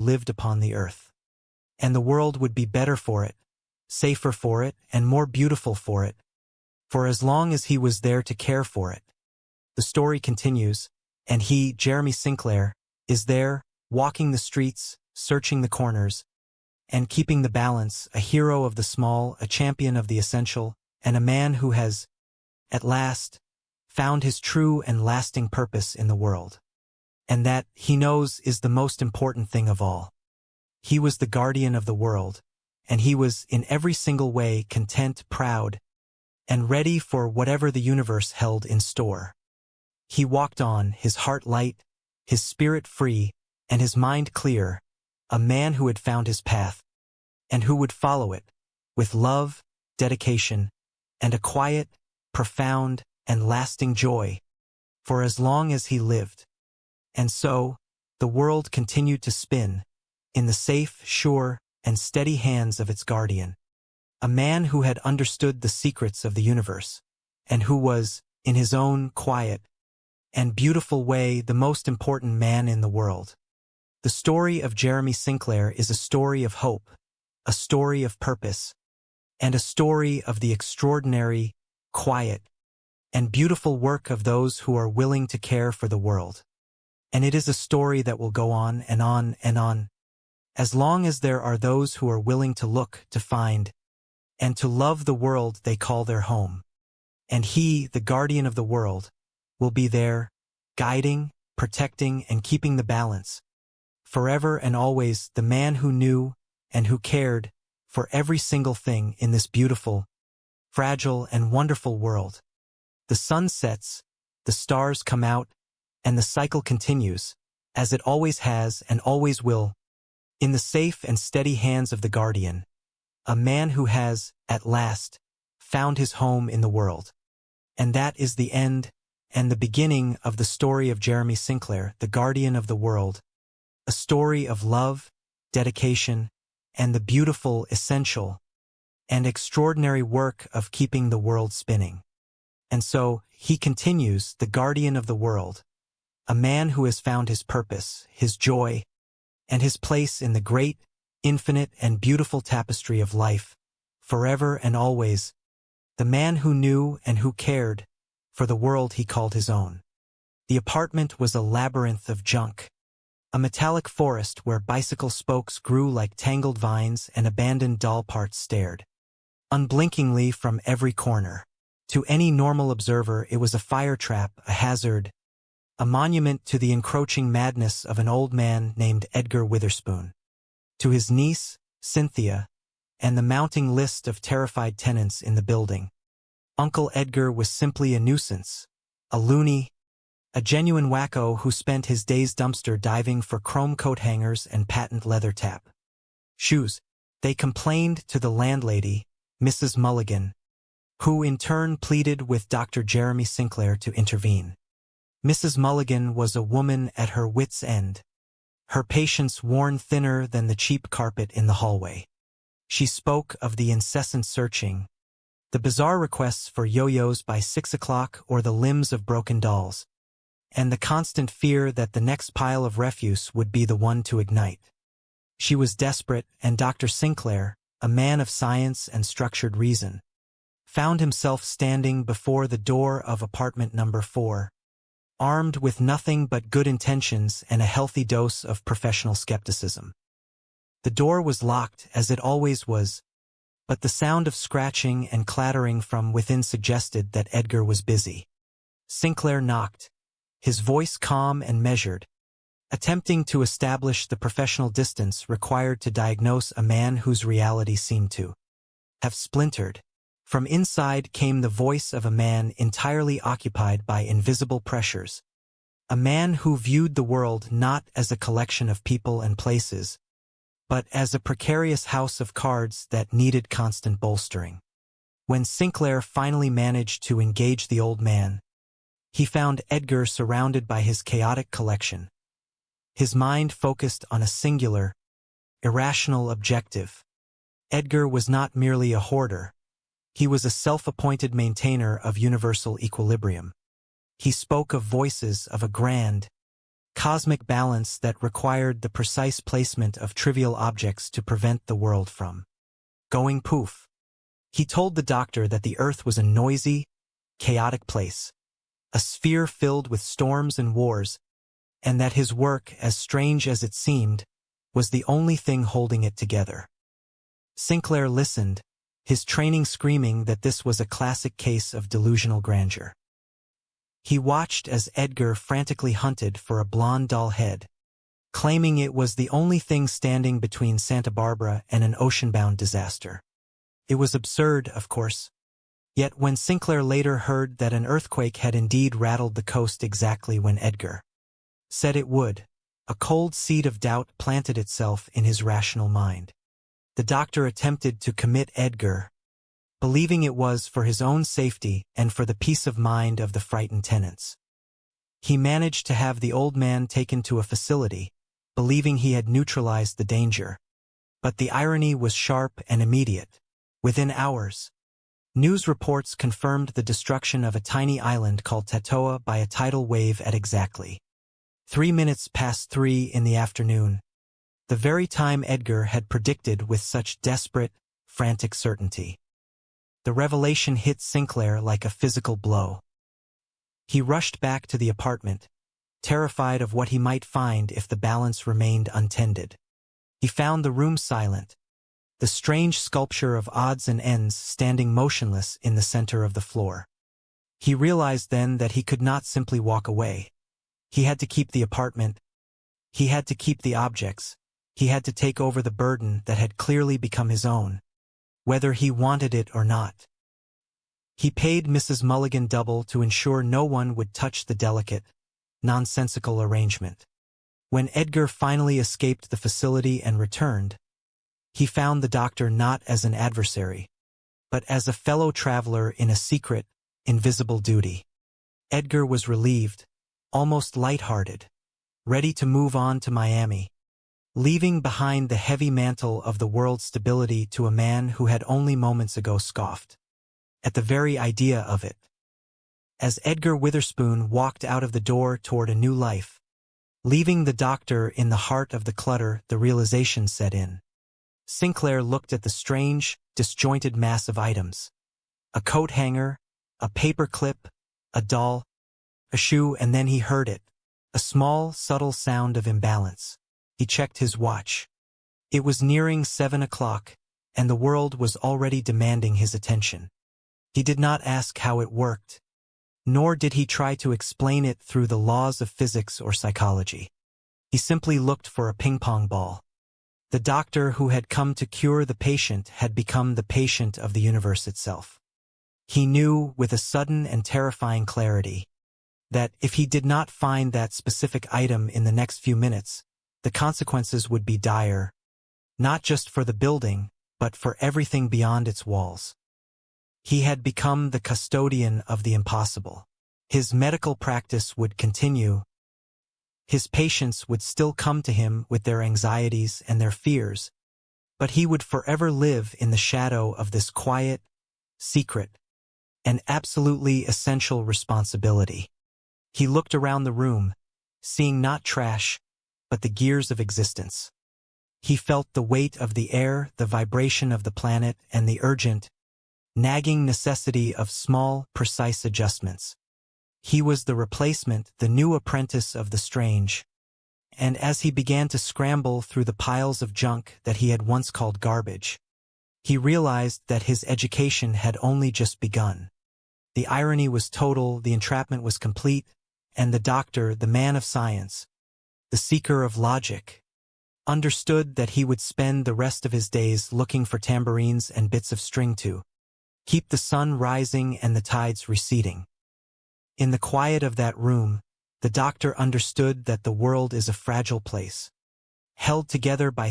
lived upon the earth. And the world would be better for it, safer for it, and more beautiful for it, for as long as he was there to care for it. The story continues, and he, Jeremy Sinclair, is there, walking the streets, searching the corners, and keeping the balance, a hero of the small, a champion of the essential, and a man who has, at last, found his true and lasting purpose in the world. And that, he knows, is the most important thing of all. He was the guardian of the world, and he was, in every single way, content, proud, and ready for whatever the universe held in store. He walked on, his heart light, his spirit free, and his mind clear, a man who had found his path, and who would follow it, with love, dedication, and a quiet, profound, and lasting joy, for as long as he lived. And so, the world continued to spin, in the safe, sure, and steady hands of its guardian, a man who had understood the secrets of the universe, and who was, in his own quiet and beautiful way, the most important man in the world. The story of Jeremy Sinclair is a story of hope, a story of purpose, and a story of the extraordinary, quiet, and beautiful work of those who are willing to care for the world. And it is a story that will go on and on and on, as long as there are those who are willing to look, to find, and to love the world they call their home. And he, the guardian of the world, will be there, guiding, protecting, and keeping the balance. Forever and always, the man who knew and who cared for every single thing in this beautiful, fragile, and wonderful world. The sun sets, the stars come out, and the cycle continues, as it always has and always will, in the safe and steady hands of the guardian, a man who has, at last, found his home in the world. And that is the end and the beginning of the story of Jeremy Sinclair, the guardian of the world, a story of love, dedication, and the beautiful, essential, and extraordinary work of keeping the world spinning. And so, he continues, the guardian of the world, a man who has found his purpose, his joy, and his place in the great, infinite, and beautiful tapestry of life, forever and always, the man who knew and who cared for the world he called his own. The apartment was a labyrinth of junk, a metallic forest where bicycle spokes grew like tangled vines and abandoned doll parts stared unblinkingly from every corner. To any normal observer, it was a fire trap, a hazard, a monument to the encroaching madness of an old man named Edgar Witherspoon. To his niece, Cynthia, and the mounting list of terrified tenants in the building, Uncle Edgar was simply a nuisance, a loony, a genuine wacko who spent his days dumpster diving for chrome coat hangers and patent leather tap shoes. They complained to the landlady, Mrs. Mulligan, who in turn pleaded with Dr. Jeremy Sinclair to intervene. Mrs. Mulligan was a woman at her wits' end, her patience worn thinner than the cheap carpet in the hallway. She spoke of the incessant searching, the bizarre requests for yo-yos by 6 o'clock or the limbs of broken dolls, and the constant fear that the next pile of refuse would be the one to ignite. She was desperate, and Dr. Sinclair, a man of science and structured reason, found himself standing before the door of apartment number 4, armed with nothing but good intentions and a healthy dose of professional skepticism. The door was locked, as it always was, but the sound of scratching and clattering from within suggested that Edgar was busy. Sinclair knocked, his voice calm and measured, attempting to establish the professional distance required to diagnose a man whose reality seemed to have splintered. From inside came the voice of a man entirely occupied by invisible pressures, a man who viewed the world not as a collection of people and places, but as a precarious house of cards that needed constant bolstering. When Sinclair finally managed to engage the old man, he found Edgar surrounded by his chaotic collection, his mind focused on a singular, irrational objective. Edgar was not merely a hoarder. He was a self-appointed maintainer of universal equilibrium. He spoke of voices of a grand, cosmic balance that required the precise placement of trivial objects to prevent the world from going poof. He told the doctor that the Earth was a noisy, chaotic place, a sphere filled with storms and wars, and that his work, as strange as it seemed, was the only thing holding it together. Sinclair listened, his training screaming that this was a classic case of delusional grandeur. He watched as Edgar frantically hunted for a blonde doll head, claiming it was the only thing standing between Santa Barbara and an ocean-bound disaster. It was absurd, of course. Yet when Sinclair later heard that an earthquake had indeed rattled the coast exactly when Edgar said it would, a cold seed of doubt planted itself in his rational mind. The doctor attempted to commit Edgar, believing it was for his own safety and for the peace of mind of the frightened tenants. He managed to have the old man taken to a facility, believing he had neutralized the danger. But the irony was sharp and immediate. Within hours, news reports confirmed the destruction of a tiny island called Tatoa by a tidal wave at exactly 3 minutes past 3 in the afternoon, the very time Edgar had predicted with such desperate, frantic certainty. The revelation hit Sinclair like a physical blow. He rushed back to the apartment, terrified of what he might find if the balance remained untended. He found the room silent, the strange sculpture of odds and ends standing motionless in the center of the floor. He realized then that he could not simply walk away. He had to keep the apartment. He had to keep the objects. He had to take over the burden that had clearly become his own, whether he wanted it or not. He paid Mrs. Mulligan double to ensure no one would touch the delicate, nonsensical arrangement. When Edgar finally escaped the facility and returned, he found the doctor not as an adversary, but as a fellow traveler in a secret, invisible duty. Edgar was relieved, almost lighthearted, ready to move on to Miami, leaving behind the heavy mantle of the world's stability to a man who had only moments ago scoffed at the very idea of it. As Edgar Witherspoon walked out of the door toward a new life, leaving the doctor in the heart of the clutter, the realization set in. Sinclair looked at the strange, disjointed mass of items. A coat hanger, a paper clip, a doll, a shoe, and then he heard it, a small, subtle sound of imbalance. He checked his watch. It was nearing 7 o'clock, and the world was already demanding his attention. He did not ask how it worked, nor did he try to explain it through the laws of physics or psychology. He simply looked for a ping-pong ball. The doctor who had come to cure the patient had become the patient of the universe itself. He knew, with a sudden and terrifying clarity, that if he did not find that specific item in the next few minutes, the consequences would be dire, not just for the building, but for everything beyond its walls. He had become the custodian of the impossible. His medical practice would continue. His patients would still come to him with their anxieties and their fears, but he would forever live in the shadow of this quiet, secret, and absolutely essential responsibility. He looked around the room, seeing not trash, but the gears of existence. He felt the weight of the air, the vibration of the planet, and the urgent, nagging necessity of small, precise adjustments. He was the replacement, the new apprentice of the strange. And as he began to scramble through the piles of junk that he had once called garbage, he realized that his education had only just begun. The irony was total, the entrapment was complete, and the doctor, the man of science, the seeker of logic, understood that he would spend the rest of his days looking for tambourines and bits of string to keep the sun rising and the tides receding. In the quiet of that room, the doctor understood that the world is a fragile place, held together by